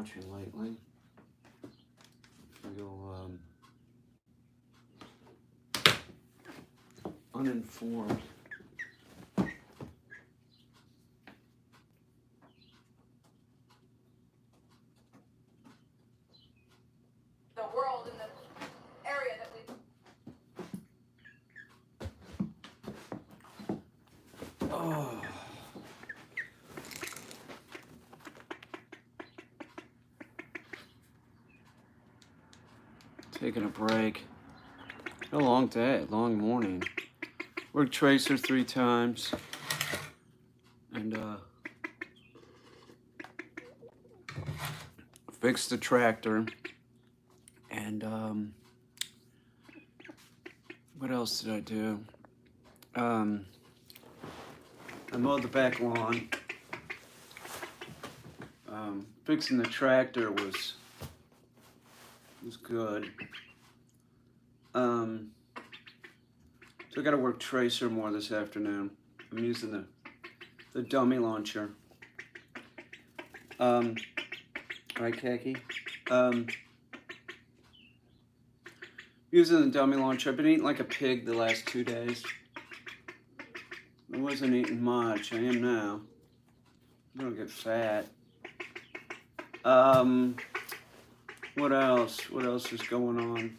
watching lately? Feel uninformed. The world in the area that we. Oh. Taking a break. A long day, long morning. Worked Tracer 3 times. And fixed the tractor. And what else did I do? I mowed the back lawn. Fixing the tractor was good. So I got to work Tracer more this afternoon. I'm using the dummy launcher. Right, Khaki? Using the dummy launcher. I've been eating like a pig the last 2 days. I wasn't eating much. I am now. I'm gonna get fat. What else? What else is going on?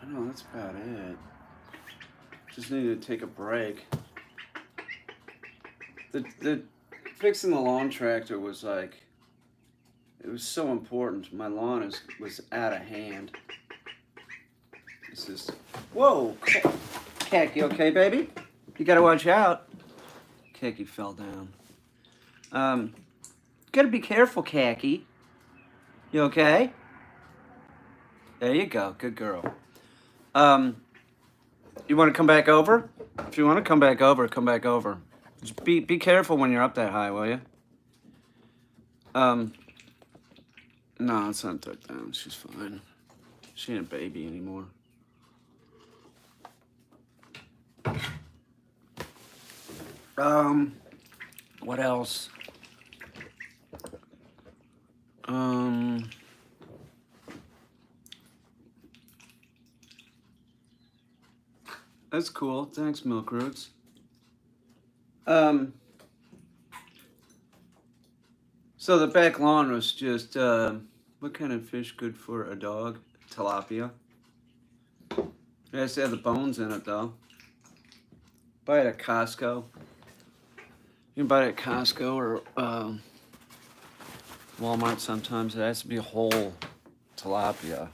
I don't know, that's about it. Just needed to take a break. The fixing the lawn tractor was like, it was so important. My lawn was out of hand. This is, whoa, Khaki, okay, baby? You gotta watch out. Khaki fell down. Gotta be careful, Khaki. You okay? There you go, good girl. You want to come back over? If you want to come back over, come back over. Just be careful when you're up that high, will you? No, it's not tucked down. She's fine. She ain't a baby anymore. What else? That's cool. Thanks, Milk Roots. So the back lawn was just, what kind of fish good for a dog? Tilapia. It has to have the bones in it, though. Buy it at Costco. You can buy it at Costco or Walmart sometimes. It has to be a whole tilapia.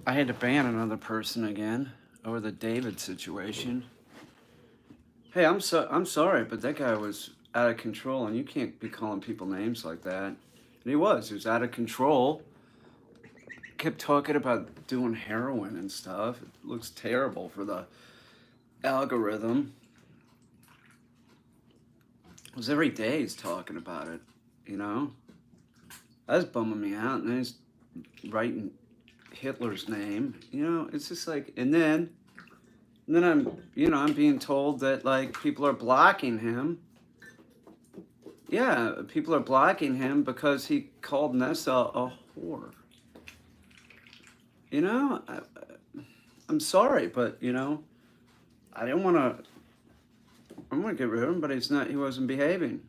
I had to ban another person again over the David situation. Hey, I'm sorry, but that guy was out of control, and you can't be calling people names like that. And he was out of control. Kept talking about doing heroin and stuff. It looks terrible for the algorithm. It was every day he's talking about it, you know? That was bumming me out, and then he's writing Hitler's name, you know? It's just like, and then I'm being told that, like, people are blocking him. Yeah, people are blocking him because he called Nessa a whore. You know, I'm sorry, but, you know, I didn't want to, I'm going to get rid of him, but he wasn't behaving.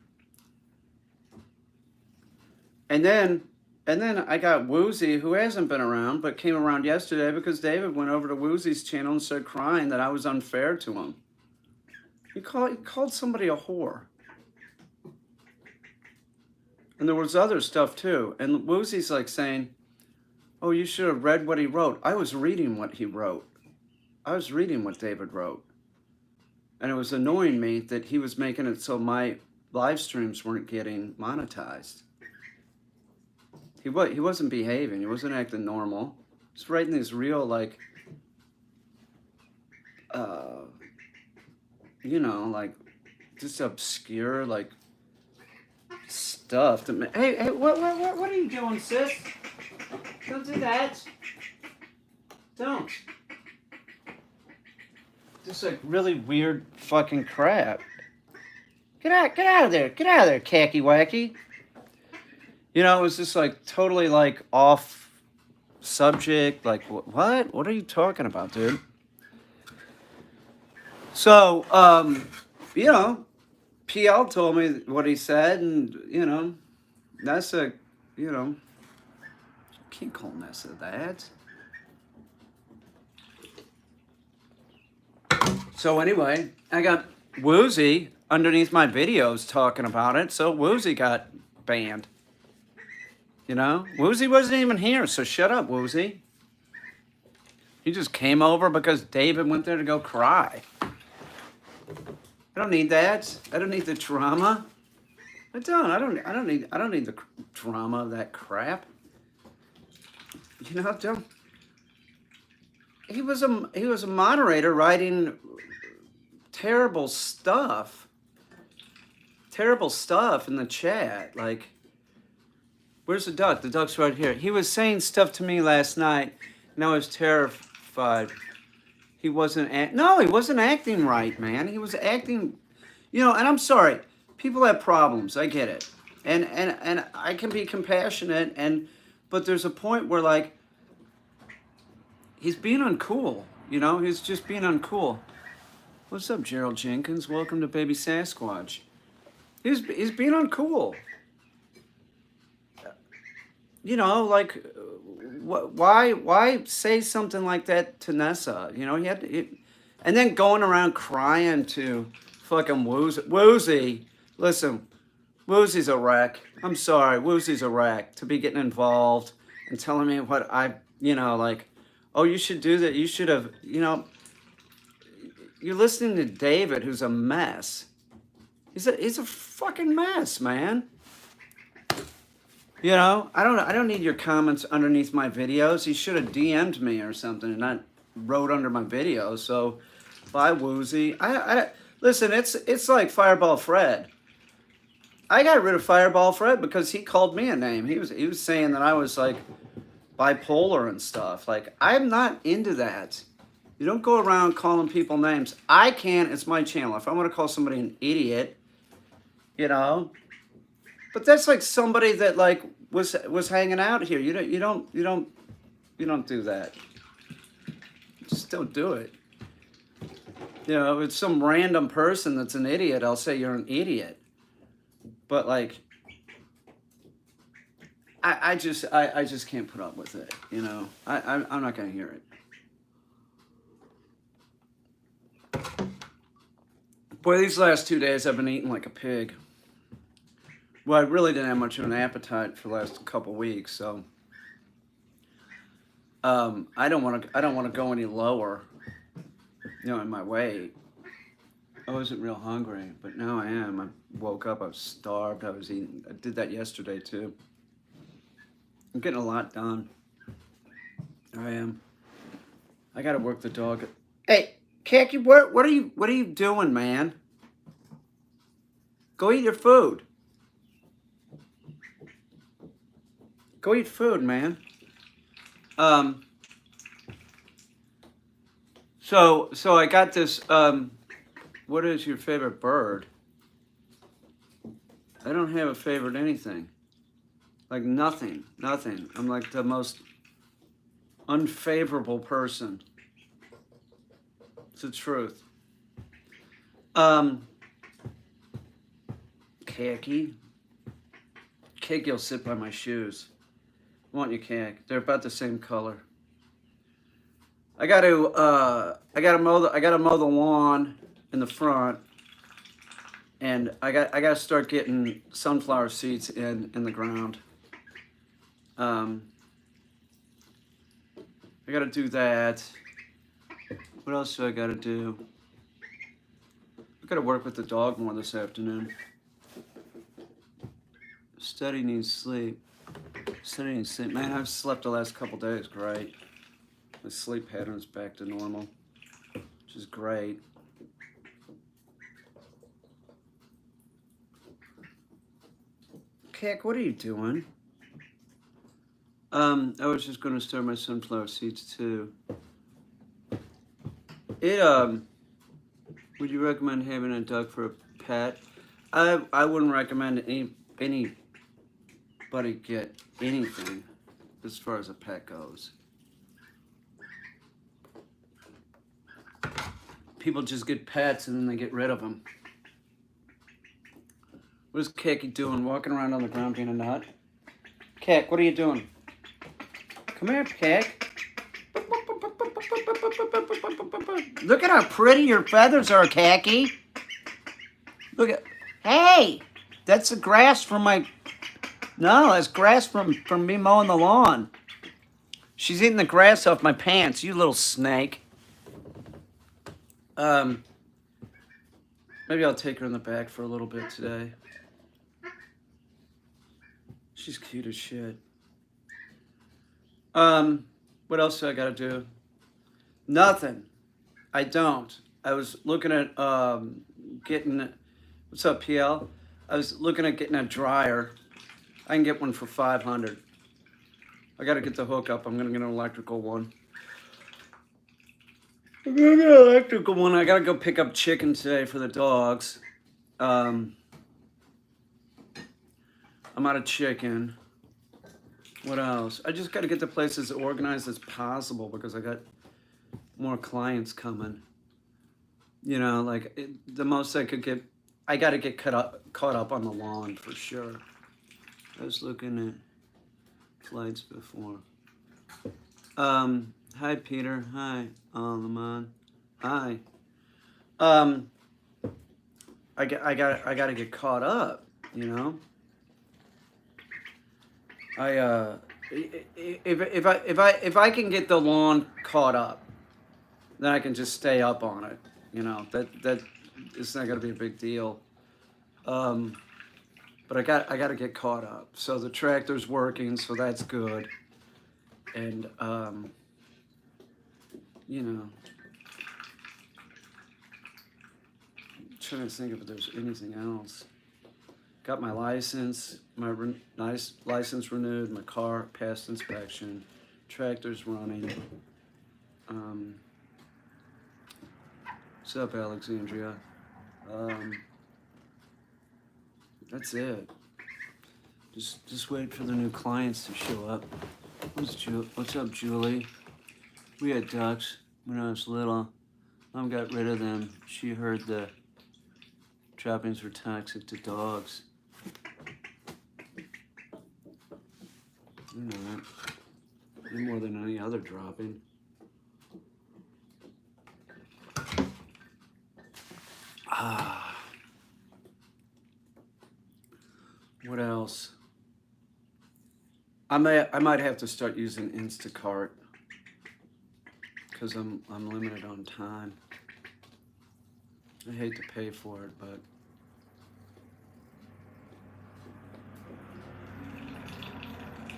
And then I got Woozy, who hasn't been around, but came around yesterday because David went over to Woozy's channel and started crying that I was unfair to him. He called somebody a whore. And there was other stuff too. And Woozy's like saying, oh, you should have read what he wrote. I was reading what he wrote. I was reading what David wrote. And it was annoying me that he was making it so my live streams weren't getting monetized. He wasn't behaving. He wasn't acting normal. He's writing these real, like, you know, like, just obscure, like, Stuffed. Hey, what are you doing, sis? Don't do that. Don't. Just like really weird fucking crap. Get out of there. Get out of there, khaki wacky. You know, it was just like totally like off subject. Like, what? What are you talking about, dude? So, you know, PL told me what he said, and, you know, Nessa, you know, can't call Nessa that. So anyway, I got Woozy underneath my videos talking about it, so Woozy got banned. You know, Woozy wasn't even here, so shut up, Woozy. He just came over because David went there to go cry. I don't need that. I don't need the drama. I don't need the drama of that crap. You know, don't. He was a moderator writing terrible stuff in the chat. Like, where's the duck? The duck's right here. He was saying stuff to me last night, and I was terrified. He wasn't acting right, man. He was acting, you know, and I'm sorry. People have problems. I get it. And I can be compassionate, but there's a point where, like, he's being uncool, you know? He's just being uncool. What's up, Gerald Jenkins? Welcome to Baby Sasquatch. He's being uncool. You know, like, why say something like that to Nessa? You know, and then going around crying to fucking Woozy. Listen, Woozy's a wreck. I'm sorry, Woozy's a wreck to be getting involved and telling me what you know, like, oh, you should do that. You should have, you know, you're listening to David, who's a mess. He's a fucking mess, man. You know, I don't need your comments underneath my videos. He should have DM'd me or something and not wrote under my video. So, bye, Woozy. I listen. It's like Fireball Fred. I got rid of Fireball Fred because he called me a name. He was saying that I was like bipolar and stuff. Like, I'm not into that. You don't go around calling people names. I can. It's my channel. If I want to call somebody an idiot, you know. But that's like somebody that like was hanging out here. You don't do that. Just don't do it. You know, if it's some random person that's an idiot, I'll say you're an idiot. But like, I just can't put up with it. You know, I'm not gonna hear it. Boy, these last 2 days I've been eating like a pig. Well, I really didn't have much of an appetite for the last couple weeks, so I don't want to go any lower, you know, in my weight. I wasn't real hungry, but now I am. I woke up, I was starved, I was eating. I did that yesterday too. I'm getting a lot done. I am. I gotta work the dog. Hey, Khaki, what are you doing, man? Go eat your food. Go eat food, man. So I got this, what is your favorite bird? I don't have a favorite anything. Like nothing. I'm like the most unfavorable person. It's the truth. Khaki. Khaki will sit by my shoes. Want you, Khaki? They're about the same color. I gotta mow the lawn in the front, and I gotta start getting sunflower seeds in the ground. I gotta do that. What else do I gotta do? I gotta work with the dog more this afternoon. Study needs sleep. Study needs sleep. Man, I've slept the last couple days great. My sleep pattern's back to normal, which is great. Kick, what are you doing? I was just gonna start my sunflower seeds too. It would you recommend having a duck for a pet? I wouldn't recommend anybody get anything as far as a pet goes. People just get pets and then they get rid of them. What is Kick doing? Walking around on the ground being a nut? Kick, what are you doing? Come here, Kick. Look at how pretty your feathers are, Khaki. Look at. Hey, that's the grass from my. No, that's grass from me mowing the lawn. She's eating the grass off my pants. You little snake. Maybe I'll take her in the back for a little bit today. She's cute as shit. What else do I gotta do? Nothing. I don't. I was looking at getting. What's up, PL? I was looking at getting a dryer. I can get one for $500. I gotta get the hookup. I'm gonna get an electrical one. I'm gonna get an electrical one. I gotta go pick up chicken today for the dogs. I'm out of chicken. What else? I just gotta get the place as organized as possible because I got more clients coming. You know, like the most I could get. I gotta get caught up on the lawn for sure. I was looking at flights before. Hi Peter. Hi, Lamont. Hi. I gotta get caught up. You know. If I can get the lawn caught up, then I can just stay up on it. You know that it's not gonna be a big deal. But I got to get caught up. So the tractor's working, so that's good. And you know, I'm trying to think if there's anything else. Got my license, nice license renewed. My car passed inspection. Tractor's running. What's up, Alexandria? That's it. Just wait for the new clients to show up. What's up, Julie? We had ducks when I was little. Mom got rid of them. She heard the droppings were toxic to dogs. You know that. Any more than any other dropping. What else? I might have to start using Instacart because I'm limited on time. I hate to pay for it, but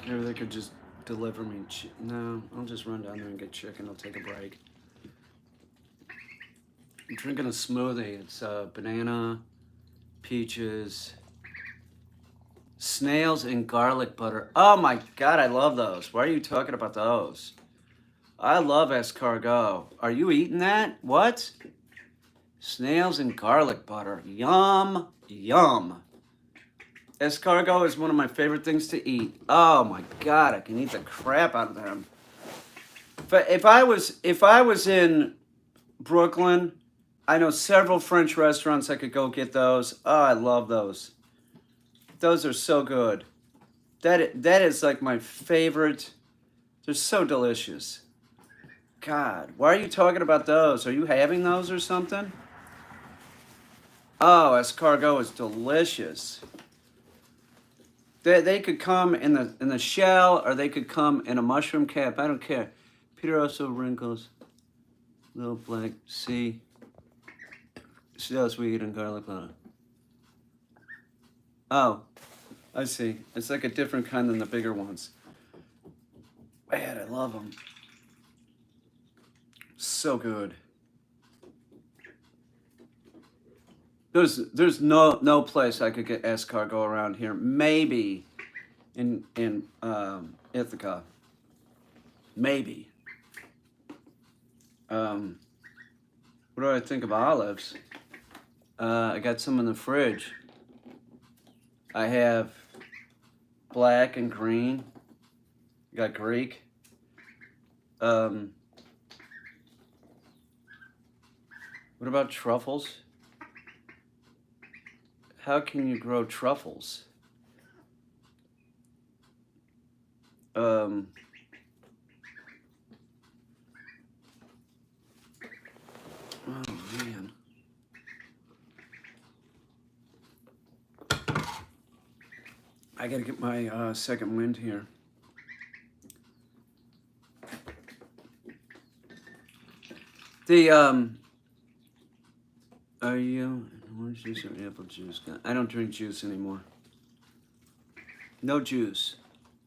maybe they could just deliver me. No, I'll just run down there and get chicken. I'll take a break. I'm drinking a smoothie. It's banana, peaches, snails, and garlic butter. Oh my God, I love those. Why are you talking about those? I love escargot. Are you eating that? What? Snails and garlic butter. Yum, yum. Escargot is one of my favorite things to eat. Oh my God, I can eat the crap out of them. If I was in Brooklyn, I know several French restaurants I could go get those. Oh, I love those. Those are so good. That is like my favorite. They're so delicious. God, why are you talking about those? Are you having those or something? Oh, escargot is delicious. They could come in the shell, or they could come in a mushroom cap. I don't care. Peter also wrinkles. Little black. See how sweet and garlic butter. Oh, I see. It's like a different kind than the bigger ones. Man, I love them. So good. There's no place I could get escargot around here. Maybe in Ithaca. Maybe. What do I think of olives? I got some in the fridge. I have black and green. Got Greek. What about truffles? How can you grow truffles? Oh man. I gotta get my second wind here. The are you orange juice or apple juice? I don't drink juice anymore. No juice.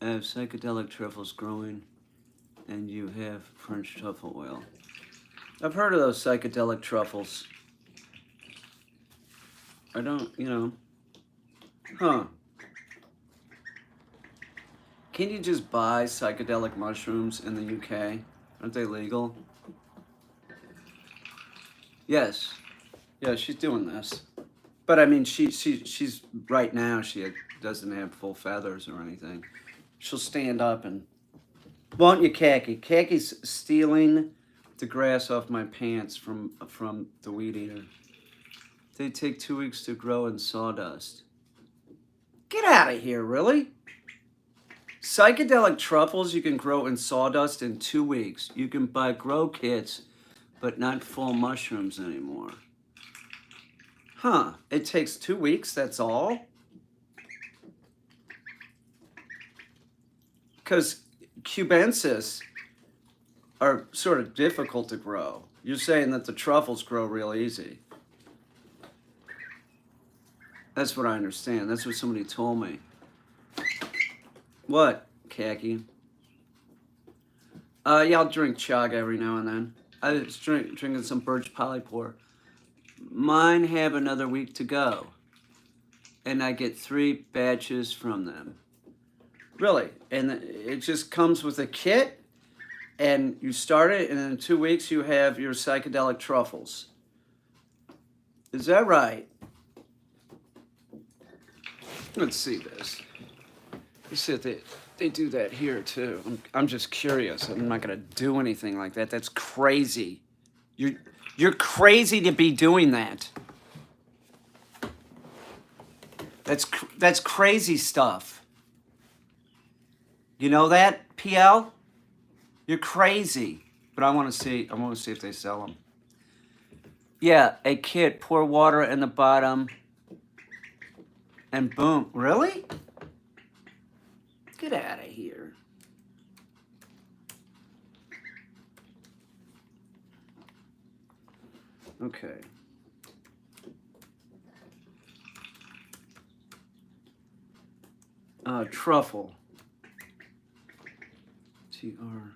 I have psychedelic truffles growing, and you have French truffle oil. I've heard of those psychedelic truffles. I don't, huh. Can you just buy psychedelic mushrooms in the UK? Aren't they legal? Yes. Yeah, she's doing this. But I mean, she's right now, doesn't have full feathers or anything. She'll stand up and, won't you, Khaki? Khaki's stealing the grass off my pants from the weed eater. They take 2 weeks to grow in sawdust. Get out of here, really? Psychedelic truffles you can grow in sawdust in 2 weeks. You can buy grow kits, but not full mushrooms anymore. Huh, it takes 2 weeks, that's all? Because cubensis are sort of difficult to grow. You're saying that the truffles grow real easy. That's what I understand. That's what somebody told me. What, Khaki? Yeah, I'll drink chug every now and then. I was drinking some birch polypore. Mine have another week to go. And I get 3 batches from them. Really? And it just comes with a kit? And you start it, and in 2 weeks you have your psychedelic truffles. Is that right? Let's see this. You see if they do that here too. I'm just curious. I'm not gonna do anything like that. That's crazy. You're crazy to be doing that. That's crazy stuff. You know that, PL? You're crazy. But I want to see if they sell them. Yeah, a kit. Pour water in the bottom. And boom. Really? Get out of here. Okay. Truffle. TR.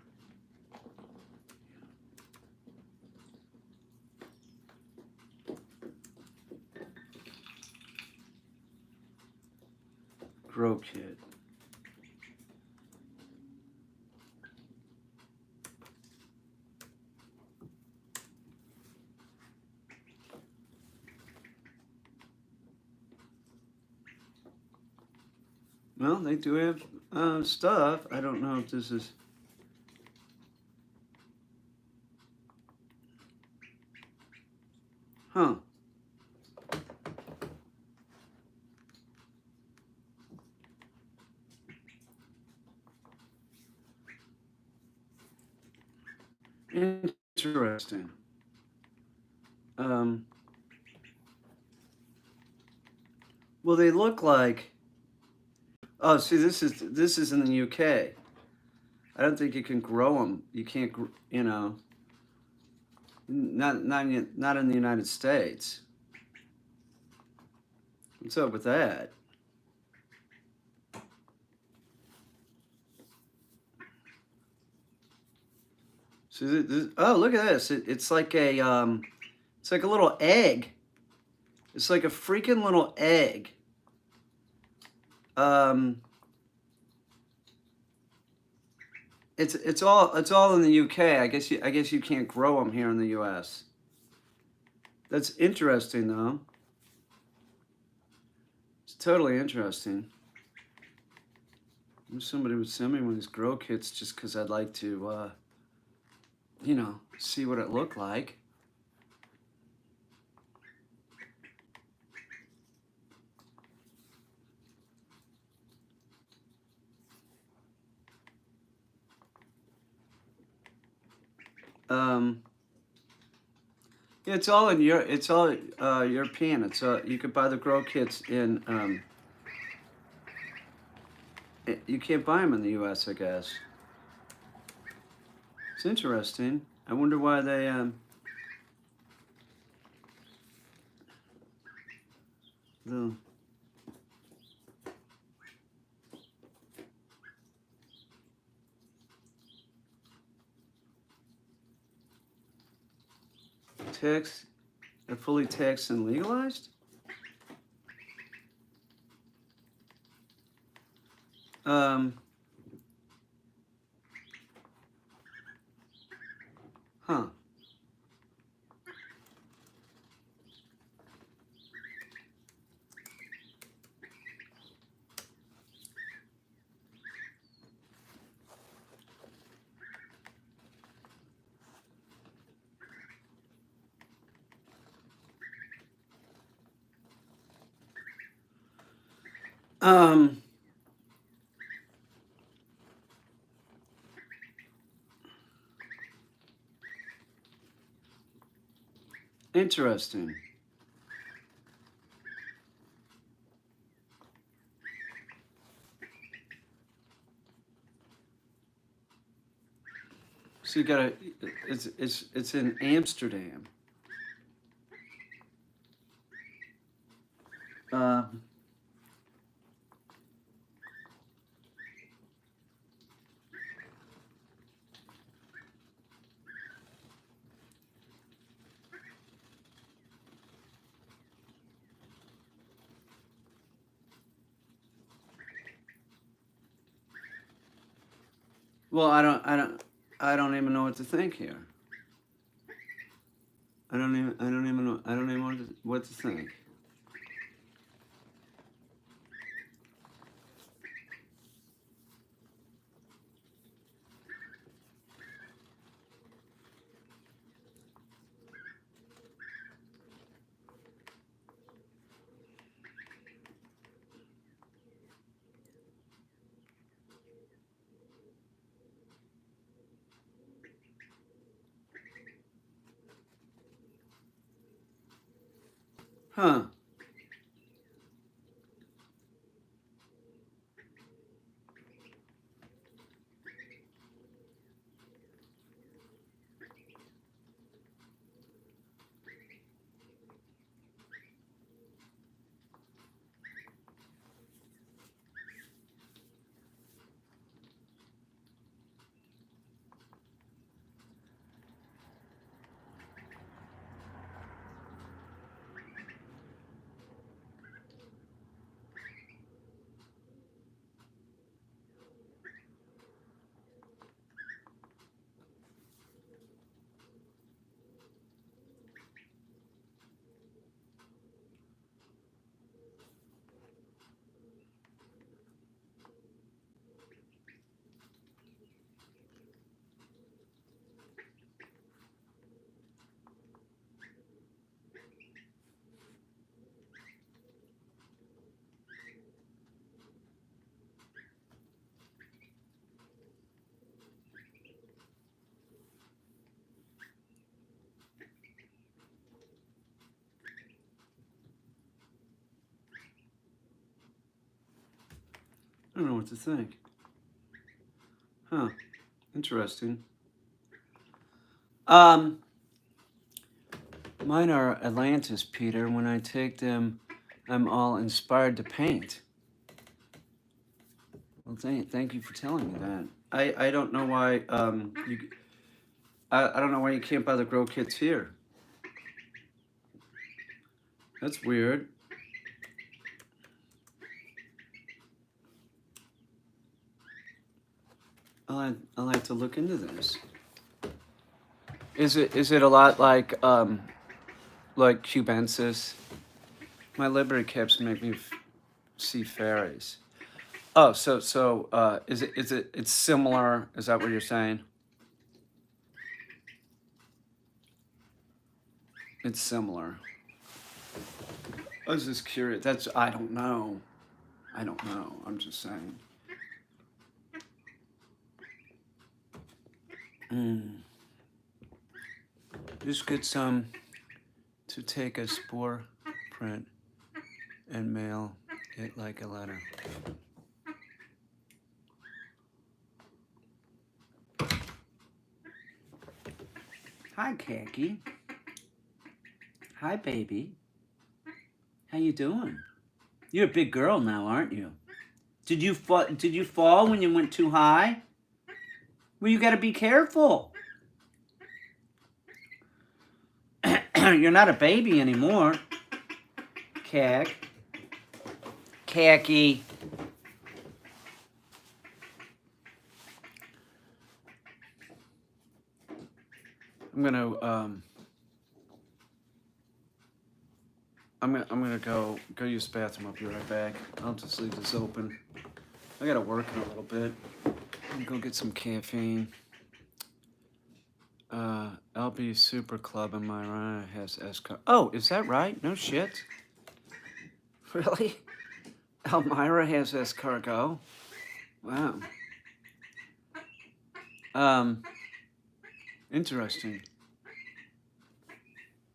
Grow kit. Well, they do have stuff. I don't know if this is. Huh. Interesting. Well, they look like. Oh, see, this is in the UK. I don't think you can grow them. You can't, not in the United States. What's up with that? So oh, look at this! It's like a little egg. It's like a freaking little egg. It's all in the UK. I guess you can't grow them here in the US. That's interesting though. It's totally interesting. I wish somebody would send me one of these grow kits just because I'd like to, see what it looked like. Yeah, it's all European. It's you could buy the grow kits in. You can't buy them in the U.S. I guess. It's interesting. I wonder why they the tax are fully taxed and legalized. Um, huh. Um, interesting. So you gotta. It's in Amsterdam. Um, well, I don't even know what to think here. I don't even know. I don't even know what to think. Huh. I don't know what to think. Huh. Interesting. Um, Mine are Atlantis, Peter. When I take them, I'm all inspired to paint. Well, thank you for telling me that. I don't know why I don't know why you can't buy the grow kits here. That's weird. I like to look into this. Is it a lot like cubensis? My Liberty caps make me see fairies. Oh, so it's similar? Is that what you're saying? It's similar. I was just curious. I don't know. I don't know. I'm just saying. Just get some to take a spore print and mail it like a letter. Hi, Khaki. Hi, baby. How you doing? You're a big girl now, aren't you? Did you fall when you went too high? Well, you got to be careful. You're not a baby anymore. Khaki. I'm gonna go use the bathroom. I'll be right back. I'll just leave this open. I gotta work in a little bit. I'm gonna go get some caffeine. LB Super Club in Myra has escargot. Oh, is that right? No shit. Really? Elmira has escargot. Wow. Interesting.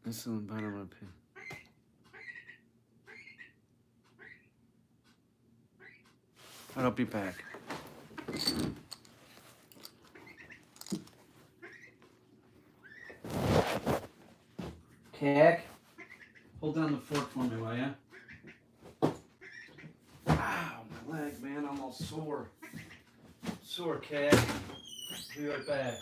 This is the bottom of it. I'll be back. Cack, hold down the fork for me, will ya? Ow, my leg, man, I'm all sore. Sore, Cack. Be right back.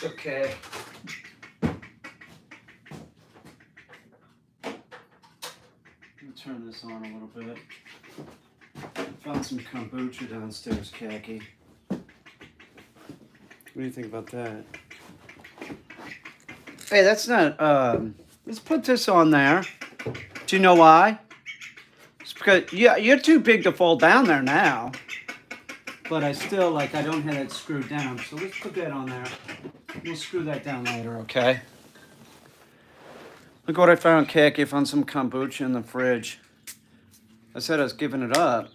It's okay. Let me turn this on a little bit. Found some kombucha downstairs, Khaki. What do you think about that? Hey, that's not, let's put this on there. Do you know why? It's because, yeah, you're too big to fall down there now. But I still, like, I don't have it screwed down. So let's put that on there. We'll screw that down later, okay? Look what I found, Khaki. I found some kombucha in the fridge. I said I was giving it up.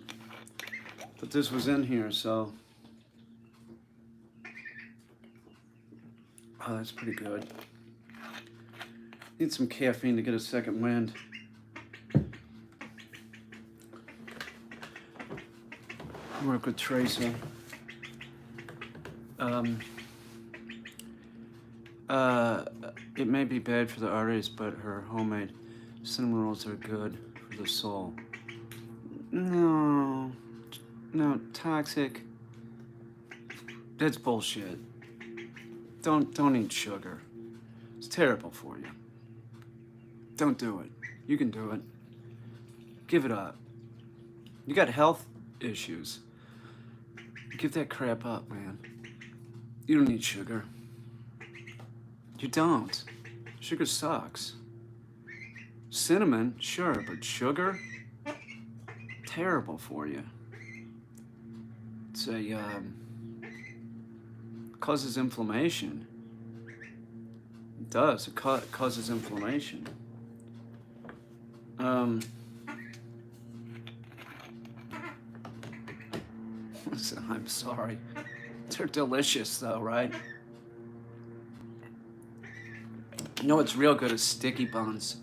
But this was in here, so. Oh, that's pretty good. Need some caffeine to get a second wind. Work with Tracy. It may be bad for the arteries, but her homemade cinnamon rolls are good for the soul. No, toxic. That's bullshit. Don't eat sugar. It's terrible for you. Don't do it. You can do it. Give it up. You got health issues. Give that crap up, man. You don't need sugar. You don't. Sugar sucks. Cinnamon, sure, but sugar? Terrible for you. It's a, causes inflammation. It does. It causes inflammation. Listen, I'm sorry. They're delicious, though, right? You know what's real good is sticky buns.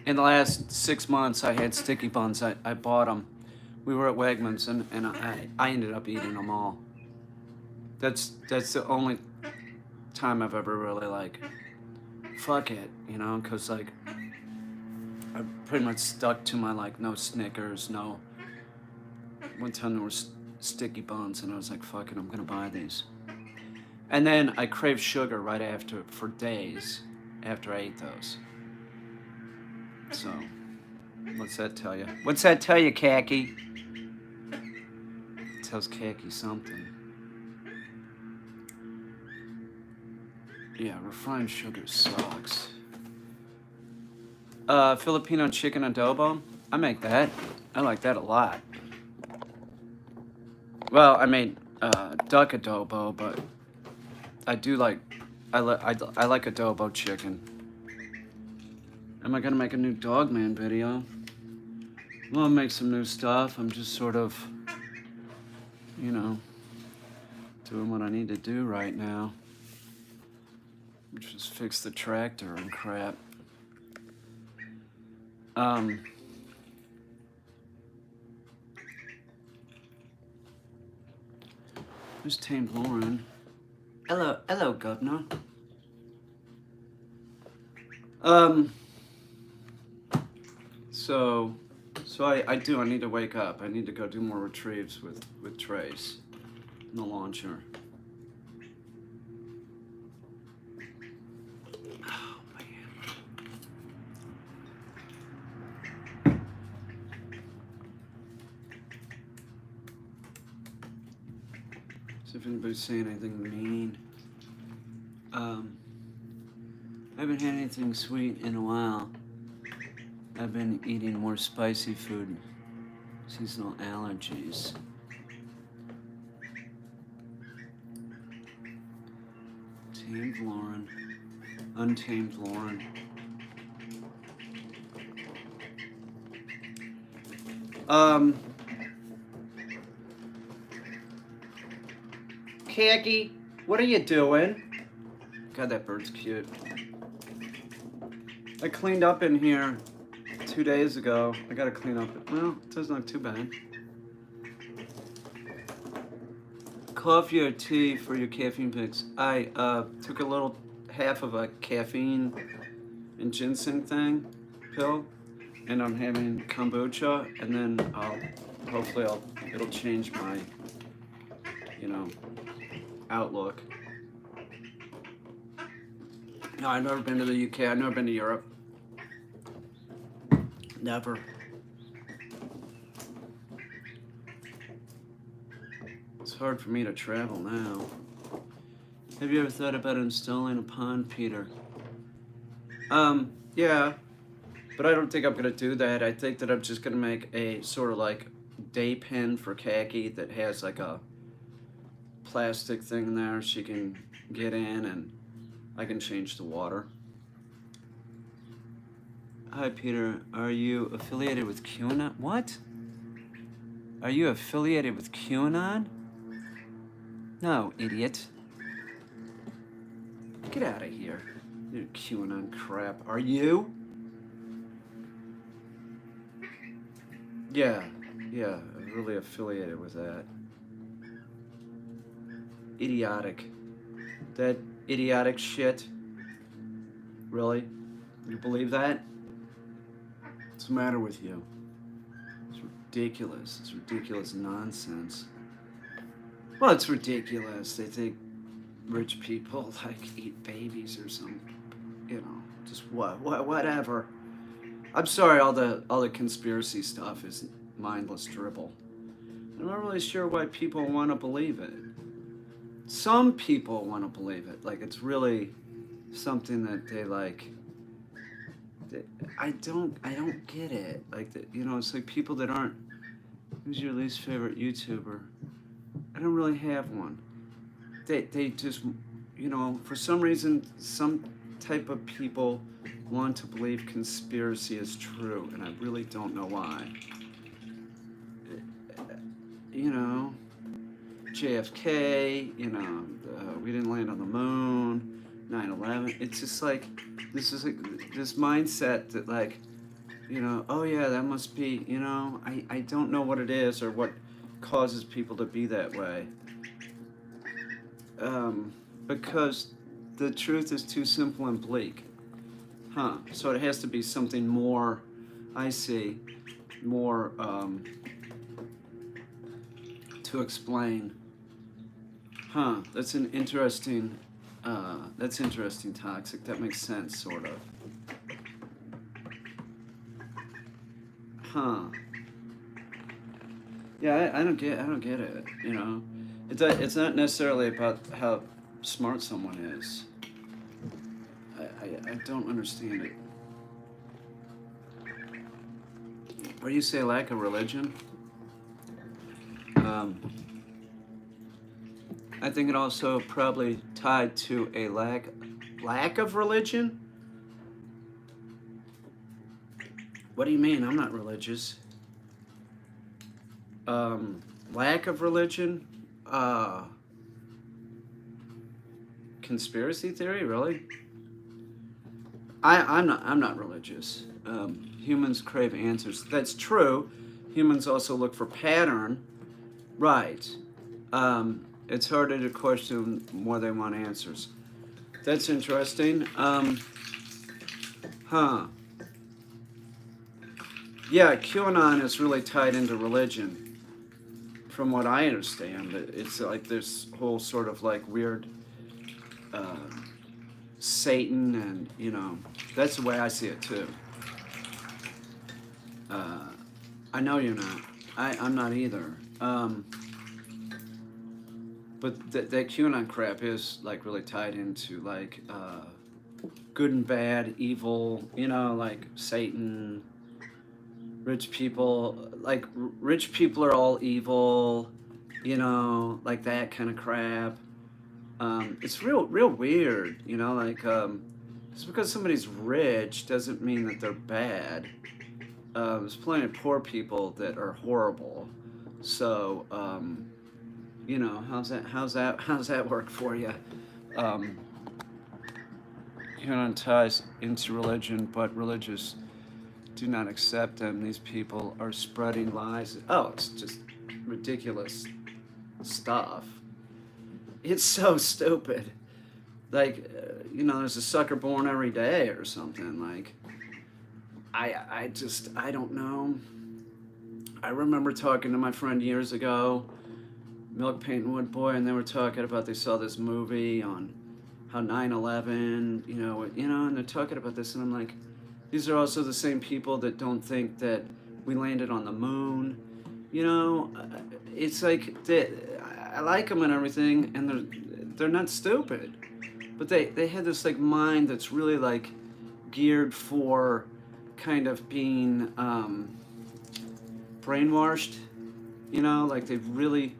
In the last 6 months, I had sticky buns. I bought them. We were at Wegmans, and I ended up eating them all. That's the only time I've ever really, like, fuck it, you know? Because, like, I pretty much stuck to my, like, no Snickers, no... One time there was sticky buns, and I was like, fuck it, I'm gonna buy these. And then I craved sugar right after, for days after I ate those. So, what's that tell you? What's that tell you, Khaki? It tells Khaki something. Yeah, refined sugar sucks. Filipino chicken adobo. I make that. I like that a lot. Well, I made duck adobo, but I do like, I like adobo chicken. Am I gonna make a new Dogman video? Well, I'll make some new stuff. I'm just sort of, you know, doing what I need to do right now. Just fix the tractor and crap. Who's tamed Lauren? Hello, Governor. So I need to wake up. I need to go do more retrieves with Trace in the launcher. Oh man. See if anybody's saying anything mean. I haven't had anything sweet in a while. I've been eating more spicy food. Seasonal allergies. Tamed Lauren. Untamed Lauren. Khaki, what are you doing? God, that bird's cute. I cleaned up in here 2 days ago. I gotta clean up. Well, it doesn't look too bad. Coffee or tea for your caffeine picks? I took a little half of a caffeine and ginseng pill, and I'm having kombucha, and then hopefully it'll change my, outlook. No, I've never been to the UK. I've never been to Europe. Never. It's hard for me to travel now. Have you ever thought about installing a pond, Peter? Yeah, but I don't think I'm gonna do that. I think that I'm just gonna make a sort of like day pen for Khaki that has like a plastic thing there she can get in, and I can change the water. Hi, Peter. Are you affiliated with QAnon? What? Are you affiliated with QAnon? No, idiot. Get out of here. You QAnon crap. Are you? Yeah, I'm really affiliated with that. Idiotic. That idiotic shit. Really? You believe that? What's the matter with you? It's ridiculous. It's ridiculous nonsense. Well, it's ridiculous. They think rich people like eat babies or something. You know, just whatever. I'm sorry, all the conspiracy stuff is mindless dribble. I'm not really sure why people want to believe it. Some people want to believe it, like it's really something that they like. I don't get it. Like you know, it's like people that aren't. Who's your least favorite YouTuber? I don't really have one. They just, you know, for some reason, some type of people want to believe conspiracy is true, and I really don't know why. You know, JFK, you know, we didn't land on the moon, 9/11. It's just like, this is like, this mindset that like, you know, oh yeah, that must be, you know, I don't know what it is or what causes people to be that way. Because the truth is too simple and bleak. Huh, so it has to be something more, I see, more to explain. Huh, that's an interesting, Toxic. That makes sense, sort of. Huh. Yeah, I don't get it, you know. It's not necessarily about how smart someone is. I don't understand it. What do you say, lack of religion? I think it also probably tied to a lack of religion. What do you mean? I'm not religious. Lack of religion? Conspiracy theory, really? I'm not religious. Humans crave answers. That's true. Humans also look for pattern. Right. It's harder to question more they want answers. That's interesting. Huh. Yeah, QAnon is really tied into religion, from what I understand. It's like this whole sort of like weird Satan, and you know, that's the way I see it too. I know you're not. I'm not either. But that QAnon crap is like really tied into like good and bad, evil. You know, like Satan. Rich people, like rich people are all evil. You know, like that kind of crap. It's real weird. You know, like just because somebody's rich doesn't mean that they're bad. There's plenty of poor people that are horrible. So, you know, how's that work for you? QAnon ties into religion, but religious do not accept them. These people are spreading lies. Oh, it's just ridiculous stuff. It's so stupid. Like, you know, there's a sucker born every day or something. Like, I don't know. I remember talking to my friend years ago, Milk Paint Wood Boy, and they were talking about they saw this movie on how 9/11, and they're talking about this, and I'm like, these are also the same people that don't think that we landed on the moon. It's like I like them and everything, and they're not stupid, but they had this like mind that's really like geared for kind of being brainwashed. Like they really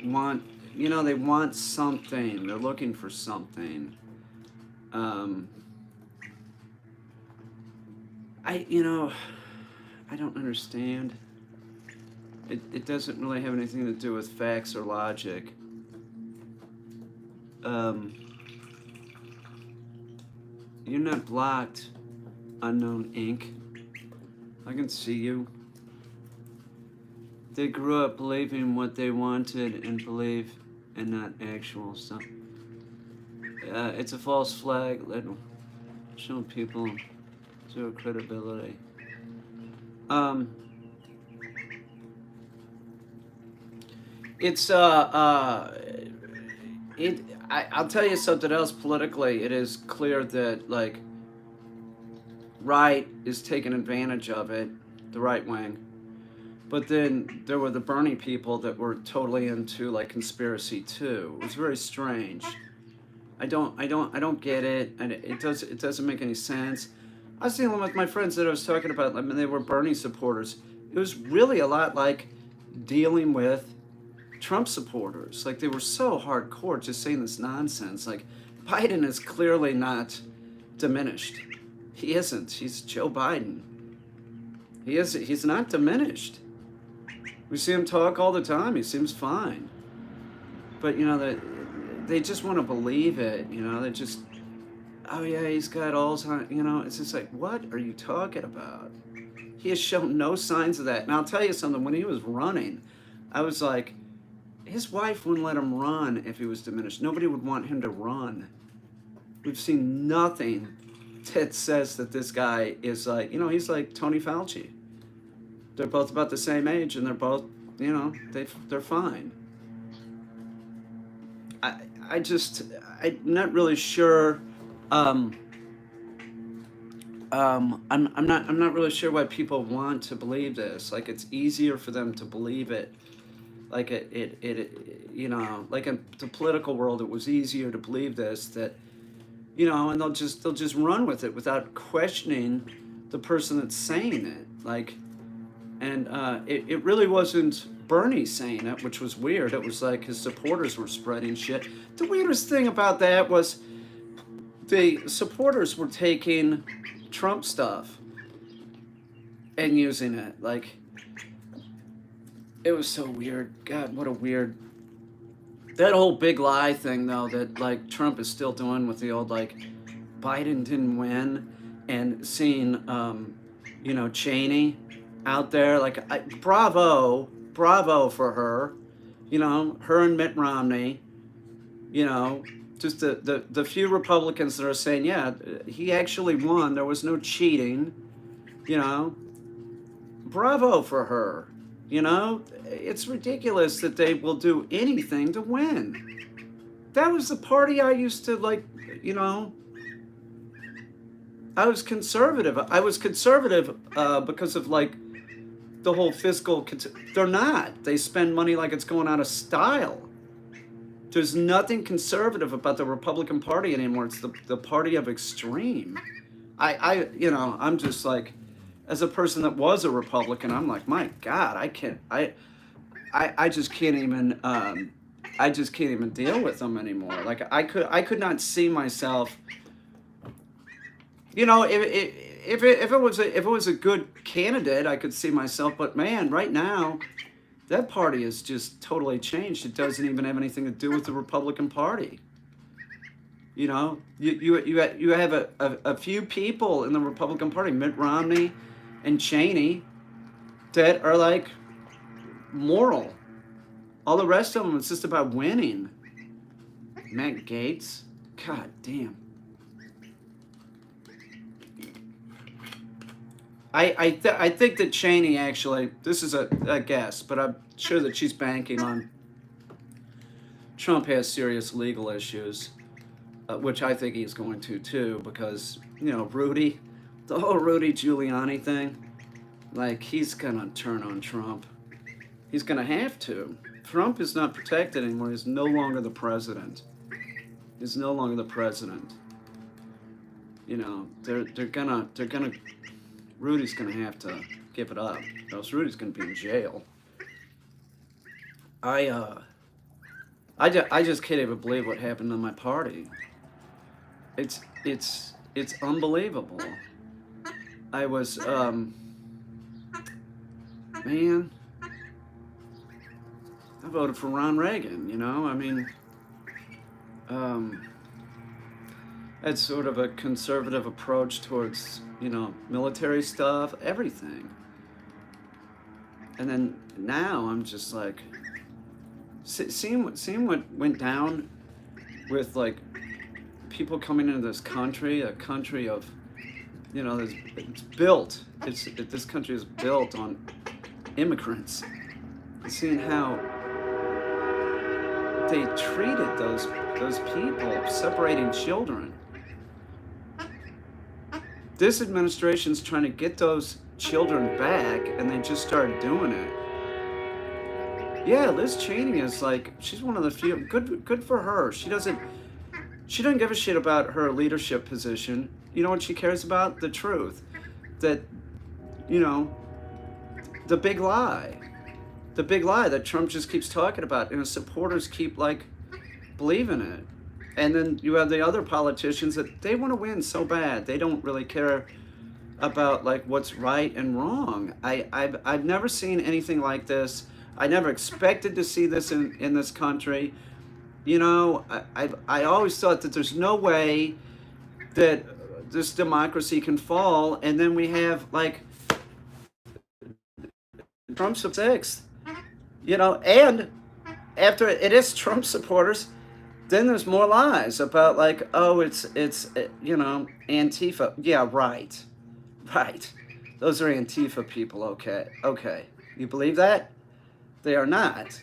want, they want something. They're looking for something. I you know I don't understand. It doesn't really have anything to do with facts or logic. um, you're not blocked, Unknown Inc. I can see you. They grew up believing what they wanted and believe and not actual stuff. It's a false flag that show people zero credibility. It's I'll tell you something else politically. It is clear that like right is taking advantage of it, the right wing. But then there were the Bernie people that were totally into like conspiracy too. It was very strange. I don't get it, and it doesn't make any sense. I was dealing with my friends that I was talking about. I mean, they were Bernie supporters. It was really a lot like dealing with Trump supporters. Like they were so hardcore, just saying this nonsense. Like Biden is clearly not diminished. He isn't. He's Joe Biden. He is. He's not diminished. We see him talk all the time. He seems fine. But they just want to believe it. They just, oh yeah, he's got Alzheimer's. It's just like, what are you talking about? He has shown no signs of that. And I'll tell you something. When he was running, I was like, his wife wouldn't let him run if he was diminished. Nobody would want him to run. We've seen nothing that says that this guy is like, he's like Tony Fauci. They're both about the same age, and they're both, they're fine. I'm not really sure. I'm not really sure why people want to believe this. Like it's easier for them to believe it. Like like in the political world, it was easier to believe this, that, and they'll just run with it without questioning the person that's saying it. Like, and it really wasn't Bernie saying it, which was weird. It was like his supporters were spreading shit. The weirdest thing about that was the supporters were taking Trump stuff and using it. Like, it was so weird. God, what a weird... That whole big lie thing, though, that, like, Trump is still doing with the old, like, Biden didn't win, and seeing, Cheney out there, like, bravo for her, her and Mitt Romney, just the few Republicans that are saying, yeah, he actually won, there was no cheating, bravo for her. It's ridiculous that they will do anything to win. That was the party I used to like, I was conservative. Because of like the whole fiscal, they're not. They spend money like it's going out of style. There's nothing conservative about the Republican Party anymore. It's the party of extreme. I'm just like, as a person that was a Republican, I'm like, my God, I just can't even, I just can't even deal with them anymore. Like I could not see myself, if it was a good candidate, I could see myself, but man, right now, that party has just totally changed. It doesn't even have anything to do with the Republican Party. You have a few people in the Republican Party, Mitt Romney and Cheney, that are like moral. All the rest of them, it's just about winning. Matt Gaetz, God damn. I think that Cheney actually, this is a guess, but I'm sure that she's banking on Trump has serious legal issues, which I think he's going to too, because, you know, Rudy, the whole Rudy Giuliani thing, like, he's gonna turn on Trump. He's gonna have to. Trump is not protected anymore. He's no longer the president. He's no longer the president. You know, they're gonna, Rudy's gonna have to give it up, or else Rudy's gonna be in jail. I just can't even believe what happened to my party. It's unbelievable. I was, man, I voted for Ron Reagan, you know? I mean, that's sort of a conservative approach towards, you know, military stuff, everything. And then now I'm just like, seeing what went down with, like, people coming into this country, a country of, you know, this country is built on immigrants. Seeing how they treated those people, separating children. This administration's trying to get those children back, and they just started doing it. Yeah, Liz Cheney is like, she's one of the few. Good for her. She doesn't give a shit about her leadership position. You know what she cares about? The truth. That, you know, the big lie. The big lie that Trump just keeps talking about, and his supporters keep, like, believing it. And then you have the other politicians that they want to win so bad. They don't really care about, like, what's right and wrong. I've never seen anything like this. I never expected to see this in this country. You know, I always thought that there's no way that this democracy can fall, and then we have, like, Trump's sixth. You know, and after it is Trump supporters, then there's more lies about, like, oh, it's you know, Antifa. Yeah, right. Those are Antifa people. Okay. You believe that? They are not.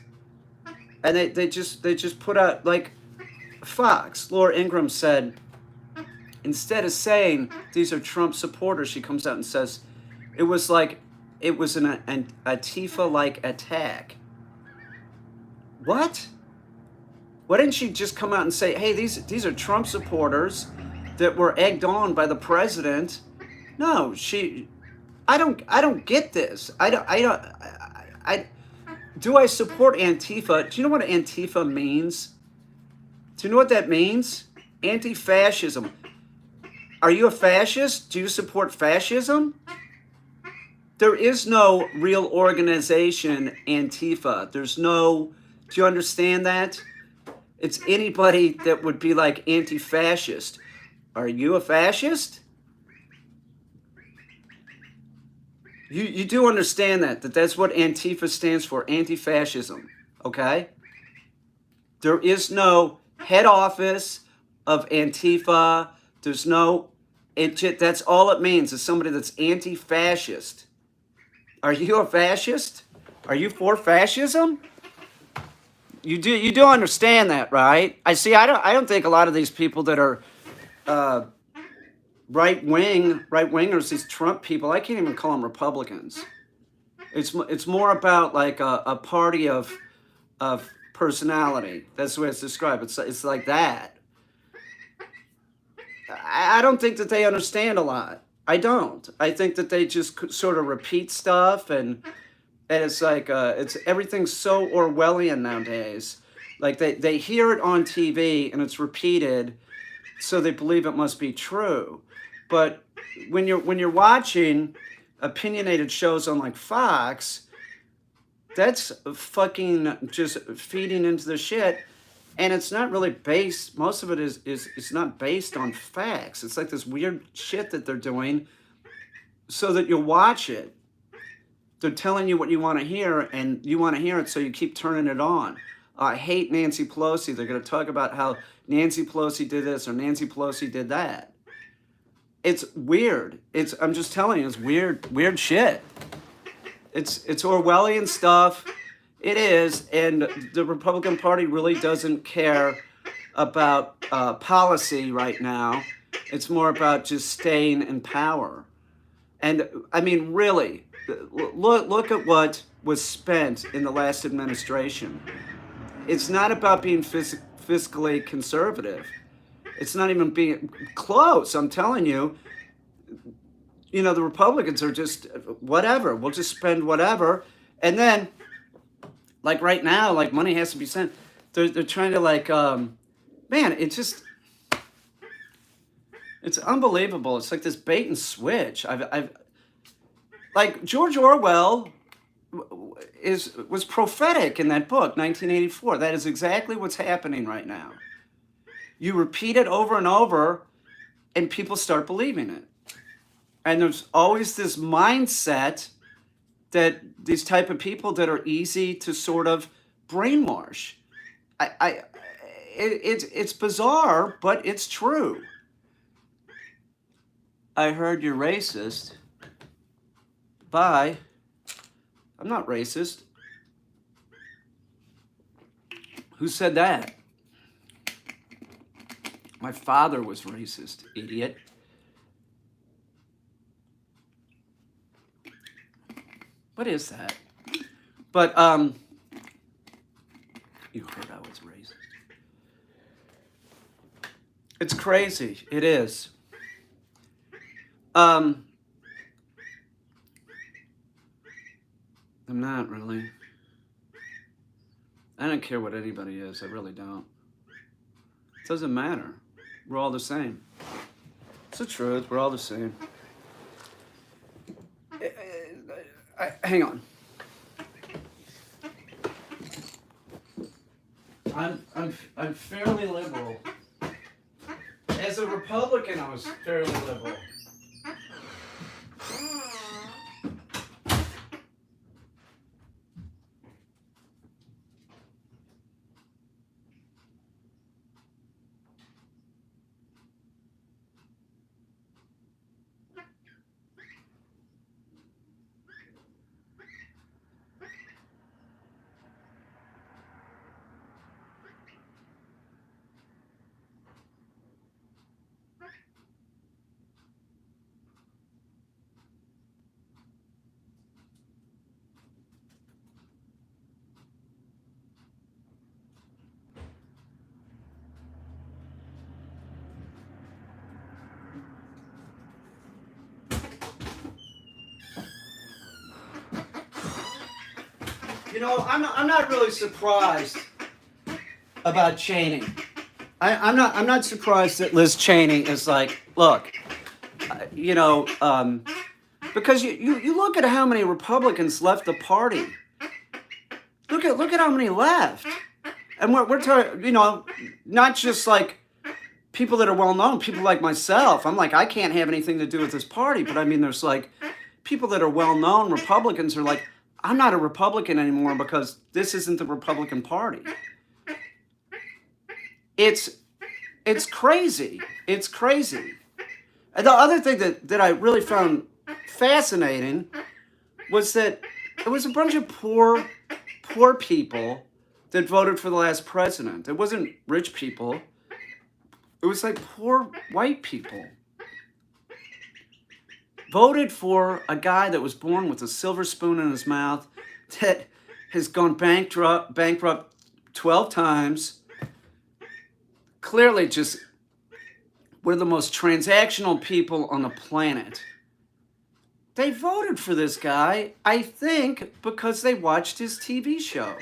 And they just put out, like, Fox. Laura Ingraham said, instead of saying these are Trump supporters, she comes out and says it was an Antifa-like attack. What? Why didn't she just come out and say, hey, these are Trump supporters that were egged on by the president? No, I don't get this. Do I support Antifa? Do you know what Antifa means? Do you know what that means? Anti-fascism. Are you a fascist? Do you support fascism? There is no real organization, Antifa. Do you understand that? It's anybody that would be, like, anti-fascist. Are you a fascist? You do understand that's what Antifa stands for, anti-fascism, okay? There is no head office of Antifa. There's no, that's all it means, is somebody that's anti-fascist. Are you a fascist? Are you for fascism? You do understand that, right? I don't think a lot of these people that are right wingers, these Trump people, I can't even call them Republicans. It's more about, like, a party of personality. That's the way it's described. It's like that. I don't think that they understand a lot. I don't. I think that they just sort of repeat stuff, and it's like everything's so Orwellian nowadays. Like, they hear it on TV and it's repeated, so they believe it must be true. But when you're watching opinionated shows on, like, Fox, that's fucking just feeding into the shit, and it's not really based. Most of it is it's not based on facts. It's like this weird shit that they're doing so that you'll watch it. They're telling you what you want to hear, and you want to hear it, so you keep turning it on. I hate Nancy Pelosi. They're going to talk about how Nancy Pelosi did this or Nancy Pelosi did that. It's weird. I'm just telling you, it's weird shit. It's Orwellian stuff. It is, and the Republican Party really doesn't care about policy right now. It's more about just staying in power. And I mean, really, look at what was spent in the last administration. It's not about being fiscally conservative. It's not even being close. I'm telling you, the Republicans are just whatever. We'll just spend whatever. And then, like right now, like money has to be sent. They're trying to man, it's unbelievable. It's like this bait and switch. I've like George Orwell was prophetic in that book, 1984. That is exactly what's happening right now. You repeat it over and over, and people start believing it. And there's always this mindset that these type of people that are easy to sort of brainwash. It's bizarre, but it's true. I heard you're racist. Bye. I'm not racist. Who said that? My father was racist, idiot. What is that? But you heard I was racist. It's crazy. It is. I'm not really. I don't care what anybody is. I really don't. It doesn't matter. We're all the same. It's the truth. We're all the same. Hang on. I'm fairly liberal. As a Republican, I was fairly liberal. I'm not really surprised about Cheney. I'm not surprised that Liz Cheney is like, look, because you look at how many Republicans left the party. Look at how many left, and we're talking, not just like people that are well known, people like myself. I'm like, I can't have anything to do with this party, but I mean, there's like people that are well known Republicans are like, I'm not a Republican anymore because this isn't the Republican Party. It's crazy. It's crazy. And the other thing that I really found fascinating was that it was a bunch of poor people that voted for the last president. It wasn't rich people. It was like poor white people. Voted for a guy that was born with a silver spoon in his mouth, that has gone bankrupt 12 times. Clearly just one of the most transactional people on the planet. They voted for this guy, I think, because they watched his TV show.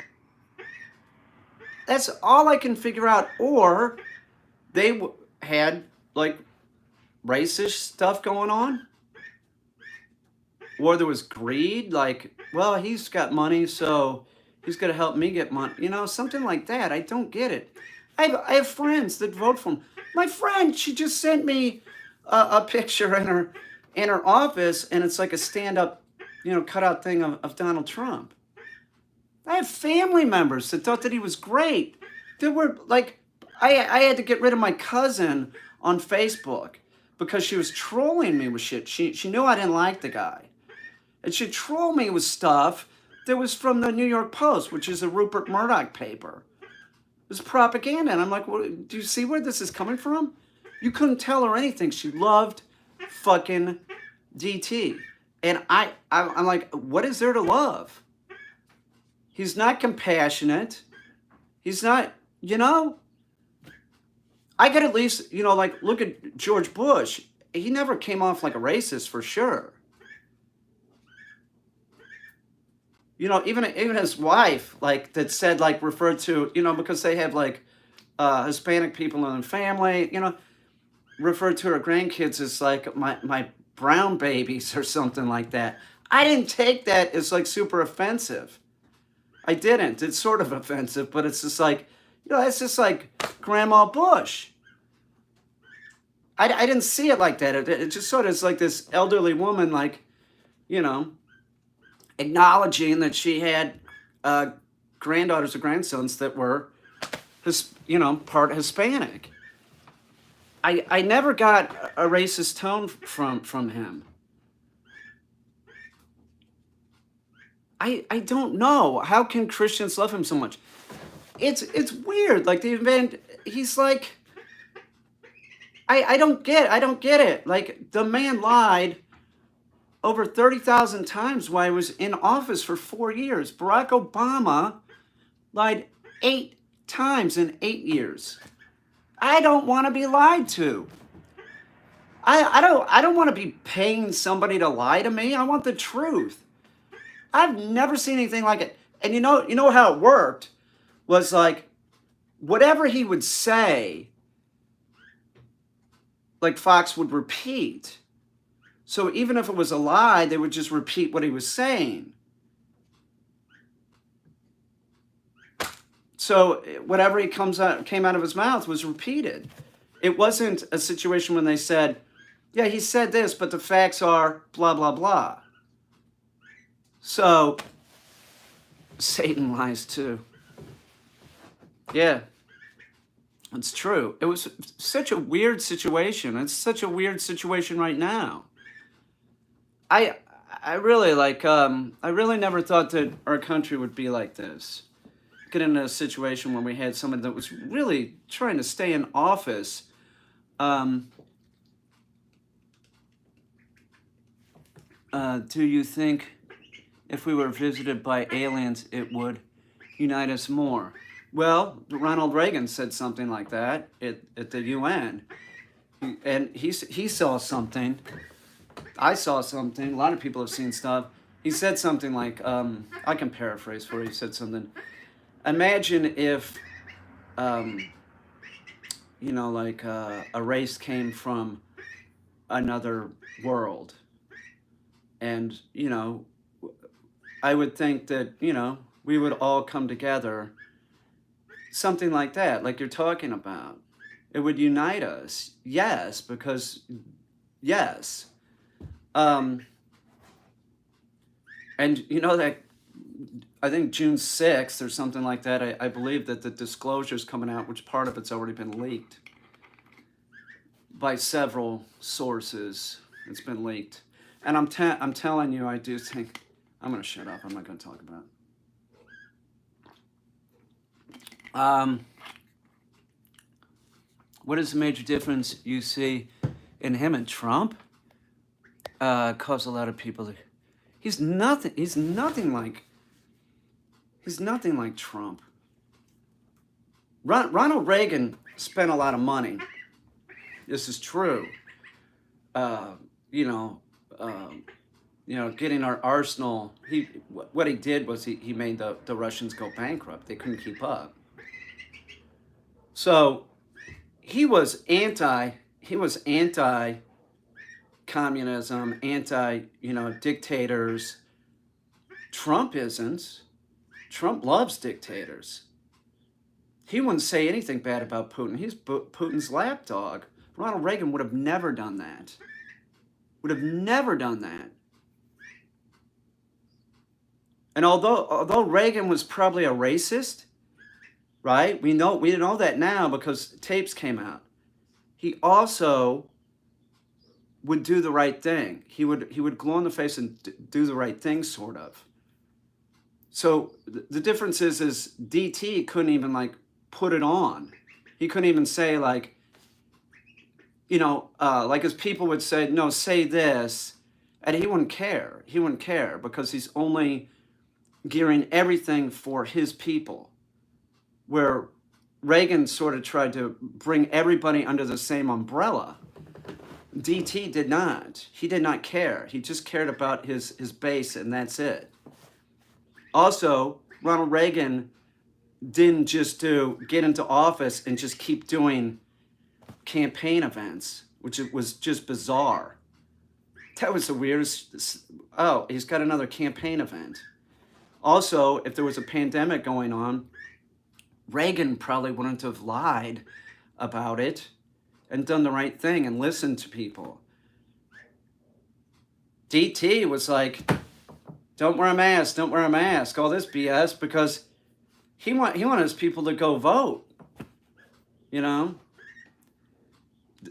That's all I can figure out. Or they had, like, racist stuff going on. Or there was greed, like, well, he's got money, so he's going to help me get money. Something like that. I don't get it. I have friends that vote for him. My friend, she just sent me a picture in her office, and it's like a stand-up, cutout thing of Donald Trump. I have family members that thought that he was great. There were, like, I had to get rid of my cousin on Facebook because she was trolling me with shit. She knew I didn't like the guy. And she'd troll me with stuff that was from the New York Post, which is a Rupert Murdoch paper. It was propaganda. And I'm like, well, do you see where this is coming from? You couldn't tell her anything. She loved fucking DT. And I'm like, what is there to love? He's not compassionate. He's not, you know? I could at least, you know, like, look at George Bush. He never came off like a racist for sure. You know, even his wife, like, that said, like, referred to, you know, because they have, like, Hispanic people in the family, you know, referred to her grandkids as, like, my brown babies or something like that. I didn't take that as, like, super offensive. I didn't. It's sort of offensive, but it's just like, you know, it's just like Grandma Bush. I didn't see it like that. It just sort of is like this elderly woman, like, you know, acknowledging that she had granddaughters or grandsons that were, you know, part Hispanic. I never got a racist tone from him. I don't know. How can Christians love him so much? It's weird. Like the event, he's like, I don't get it. Like the man lied over 30,000 times while he was in office for 4 years. Barack Obama lied 8 times in 8 years. I don't want to be lied to. I don't want to be paying somebody to lie to me. I want the truth. I've never seen anything like it. And you know how it worked was like whatever he would say, like Fox would repeat. So even if it was a lie, they would just repeat what he was saying. So whatever came out of his mouth was repeated. It wasn't a situation when they said, yeah, he said this, but the facts are blah, blah, blah. So Satan lies too. Yeah, it's true. It was such a weird situation. It's such a weird situation right now. I really like, I really never thought that our country would be like this. Get into a situation where we had someone that was really trying to stay in office. Do you think if we were visited by aliens, it would unite us more? Well, Ronald Reagan said something like that at the UN. And he saw something. I saw something. A lot of people have seen stuff. He said something like, I can paraphrase for you. He said something. Imagine if, you know, like a race came from another world. And, you know, I would think that, you know, we would all come together. Something like that, like you're talking about. It would unite us. Yes, because, yes. And you know that, I think June 6th or something like that, I believe that the disclosure's coming out, which part of it's already been leaked by several sources. It's been leaked. And I'm telling you, I do think, I'm going to shut up. I'm not going to talk about it. What is the major difference you see in him and Trump? Caused a lot of people to, he's nothing like Trump. Ronald Reagan spent a lot of money. This is true. Getting our arsenal. What he did was he made the Russians go bankrupt. They couldn't keep up. So he was anti-communism, dictators. Trump isn't. Trump loves dictators. He wouldn't say anything bad about Putin. He's Putin's lapdog. Ronald Reagan would have never done that. Would have never done that. And although Reagan was probably a racist, right? We know that now because tapes came out. He also would do the right thing. He would glow in the face and do the right thing, sort of. So the difference is DT couldn't even like put it on. He couldn't even say like, like as people would say, no, say this, and he wouldn't care. He wouldn't care because he's only gearing everything for his people. Where Reagan sort of tried to bring everybody under the same umbrella. DT did not. He did not care. He just cared about his base, and that's it. Also, Ronald Reagan didn't just get into office and just keep doing campaign events, which was just bizarre. That was the weirdest. Oh, he's got another campaign event. Also, if there was a pandemic going on, Reagan probably wouldn't have lied about it and done the right thing and listened to people. DT was like, don't wear a mask, don't wear a mask, all this BS, because he wanted his people to go vote.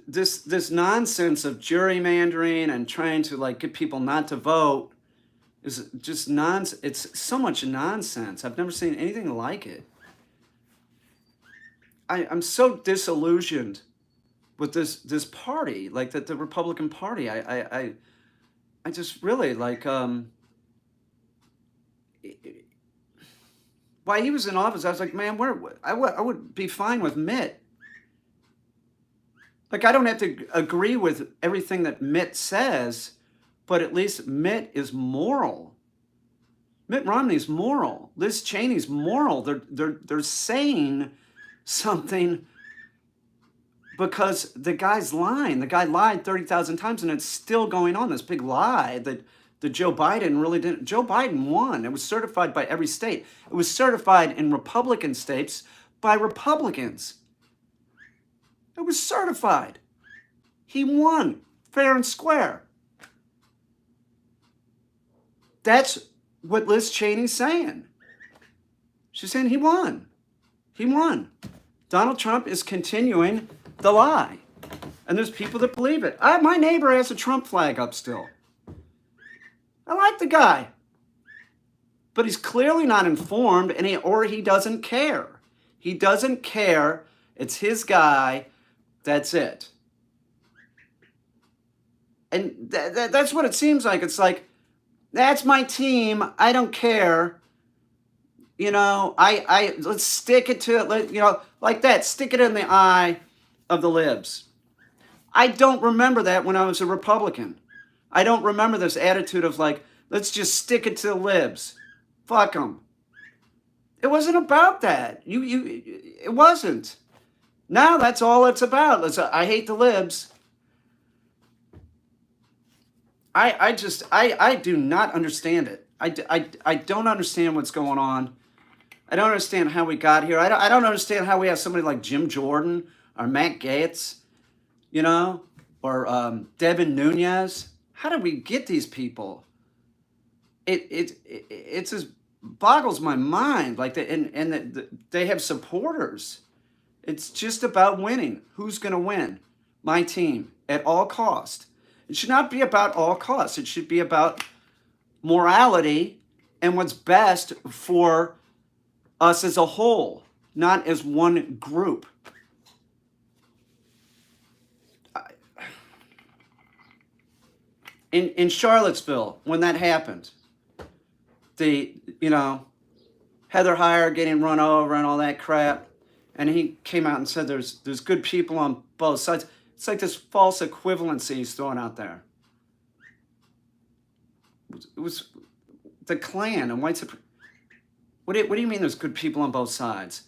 This nonsense of gerrymandering and trying to like get people not to vote is just nonsense. It's so much nonsense. I've never seen anything like it. I'm so disillusioned with this party, like the Republican Party. I just really like while he was in office, I was like, man, I would be fine with Mitt. Like, I don't have to agree with everything that Mitt says, but at least Mitt is moral. Mitt Romney's moral. Liz Cheney's moral. They're saying something because the guy's lying. The guy lied 30,000 times, and it's still going on. This big lie that Joe Biden really didn't. Joe Biden won. It was certified by every state. It was certified in Republican states by Republicans. It was certified. He won, fair and square. That's what Liz Cheney's saying. She's saying he won. He won. Donald Trump is continuing the lie. And there's people that believe it. My neighbor has a Trump flag up still. I like the guy. But he's clearly not informed, or he doesn't care. He doesn't care. It's his guy. That's it. And that's what it seems like. It's like, that's my team. I don't care. Let's stick it to it, like that. Stick it in the eye of the libs. I don't remember that when I was a Republican. I don't remember this attitude of like, let's just stick it to the libs. Fuck them. It wasn't about that. It wasn't. Now that's all it's about. I hate the libs. I do not understand it. I don't understand what's going on. I don't understand how we got here. I don't understand how we have somebody like Jim Jordan or Matt Gaetz, or Devin Nunes. How did we get these people? It just boggles my mind. Like they have supporters. It's just about winning. Who's going to win? My team at all cost. It should not be about all costs. It should be about morality and what's best for us as a whole, not as one group. In Charlottesville, when that happened, Heather Heyer getting run over and all that crap, and he came out and said there's good people on both sides. It's like this false equivalency he's throwing out there. It was the Klan and white supremacy. What do you mean there's good people on both sides?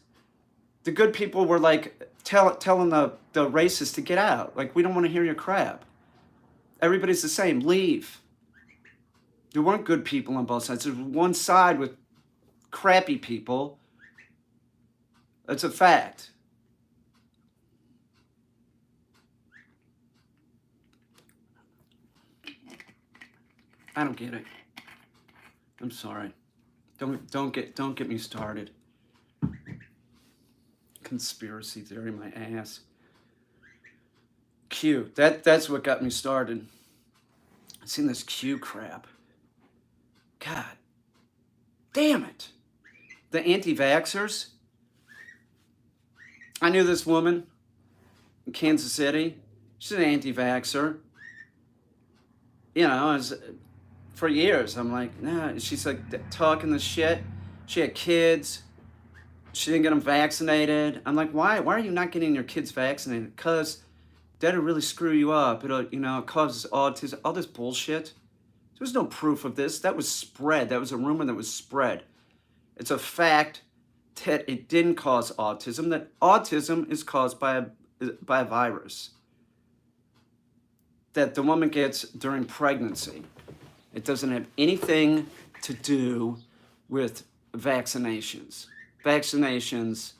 The good people were like telling the racists to get out. Like, we don't want to hear your crap. Everybody's the same. Leave. There weren't good people on both sides. There's one side with crappy people. That's a fact. I don't get it. I'm sorry. Don't get me started. Conspiracy theory, my ass. Q. That's what got me started. I've seen this Q crap. God. Damn it. The anti-vaxxers. I knew this woman in Kansas City. She's an anti-vaxxer. You know, for years, I'm like, nah. She's like talking this shit. She had kids. She didn't get them vaccinated. I'm like, why? Why are you not getting your kids vaccinated? Because that'll really screw you up. It'll, it causes autism. All this bullshit. There was no proof of this. That was spread. That was a rumor that was spread. It's a fact that it didn't cause autism. That autism is caused by a virus that the woman gets during pregnancy. It doesn't have anything to do with vaccinations. Vaccinations,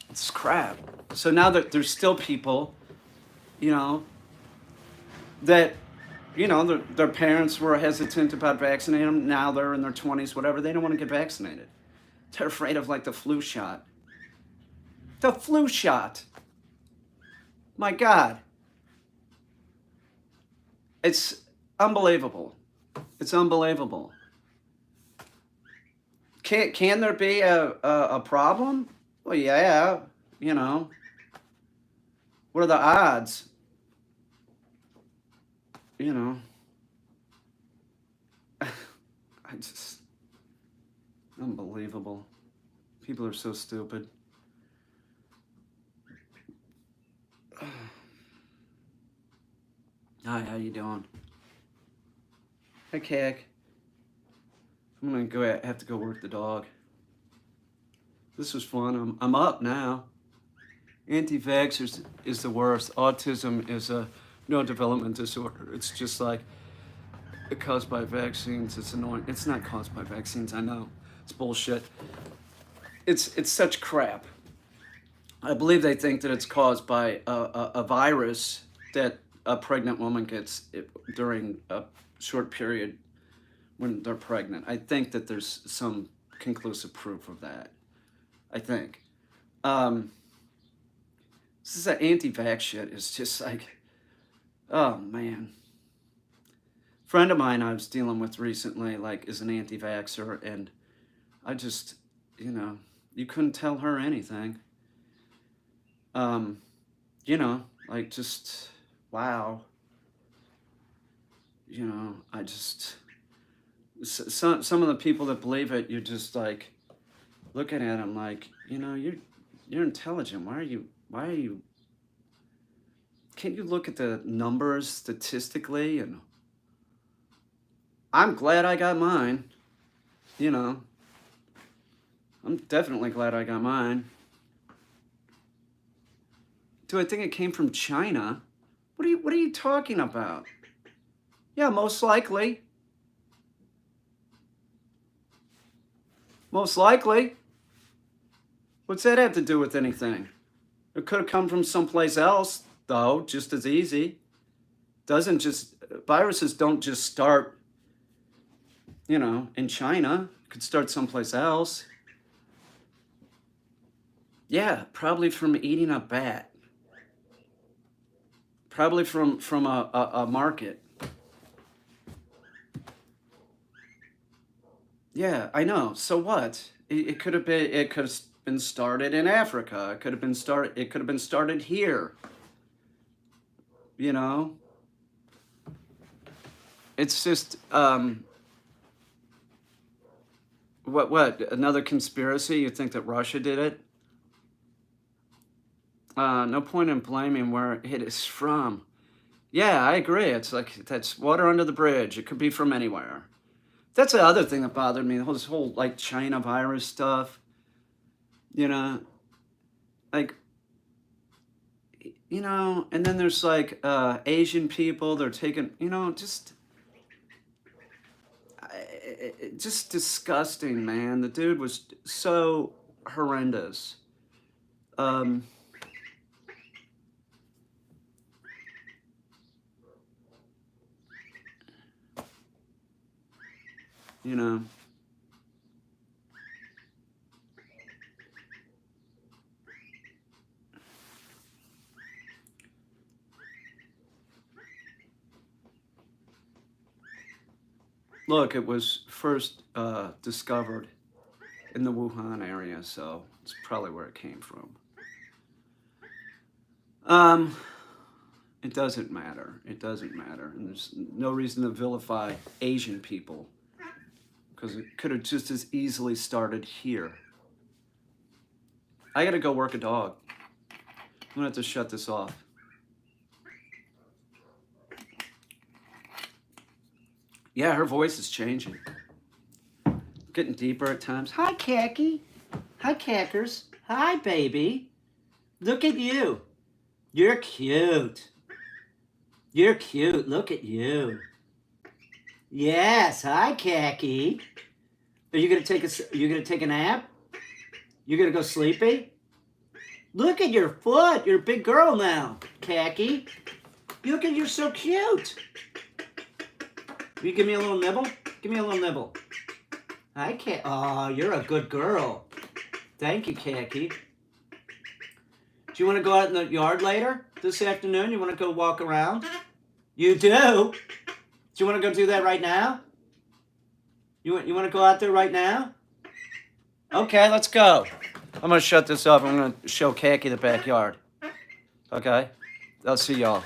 it's crap. So now that there's still people, that, their parents were hesitant about vaccinating them. Now they're in their 20s, whatever. They don't want to get vaccinated. They're afraid of like the flu shot. The flu shot. My God. It's unbelievable. It's unbelievable. Can there be a problem? Well, yeah, What are the odds? Unbelievable. People are so stupid. Hi, how you doing? Hey, Kak. I'm gonna have to go work the dog. This was fun. I'm up now. Anti-vaxxers is the worst. Autism is a neurodevelopment disorder. It's just like caused by vaccines. It's annoying. It's not caused by vaccines. I know. It's bullshit. It's such crap. I believe they think that it's caused by a virus that a pregnant woman gets during a short period when they're pregnant. I think that there's some conclusive proof of that. I think. This is that anti-vax shit. It's just like, oh man. Friend of mine I was dealing with recently, like, is an anti-vaxxer, and I just, you couldn't tell her anything. Like, just, wow. I just, some of the people that believe it, you're just like, looking at them like, you're intelligent. Why are you, can't you look at the numbers statistically? And I'm glad I got mine. I'm definitely glad I got mine. Do I think it came from China? What are you talking about? Yeah, most likely. Most likely. What's that have to do with anything? It could have come from someplace else, though, just as easy. Viruses don't just start, in China. It could start someplace else. Yeah, probably from eating a bat. Probably from a market. Yeah, I know. So what? It could have been started in Africa. It could have been started here. It's just what? Another conspiracy? You think that Russia did it? No point in blaming where it is from. Yeah, I agree. It's like, that's water under the bridge. It could be from anywhere. That's the other thing that bothered me, this whole, like, China virus stuff. Like, and then there's, like, Asian people, they're taking, just disgusting, man. The dude was so horrendous. Look, it was first discovered in the Wuhan area, so it's probably where it came from. Um, it doesn't matter. It doesn't matter. And there's no reason to vilify Asian people because it could have just as easily started here. I gotta go work a dog. I'm gonna have to shut this off. Yeah, her voice is changing. Getting deeper at times. Hi, Khaki. Hi, Cackers. Hi, baby. Look at you. You're cute. You're cute. Look at you. Yes. Hi, Khaki. Are you gonna take a nap? You're gonna go sleepy? Look at your foot. You're a big girl now, Khaki. Look at you're so cute. Will you give me a little nibble? Give me a little nibble. Hi, Khaki. Oh, you're a good girl. Thank you, Khaki. Do you want to go out in the yard later this afternoon? You want to go walk around? You do? Do you want to go do that right now? You want to go out there right now? Okay, let's go. I'm going to shut this off. I'm going to show Khaki the backyard. Okay? I'll see y'all.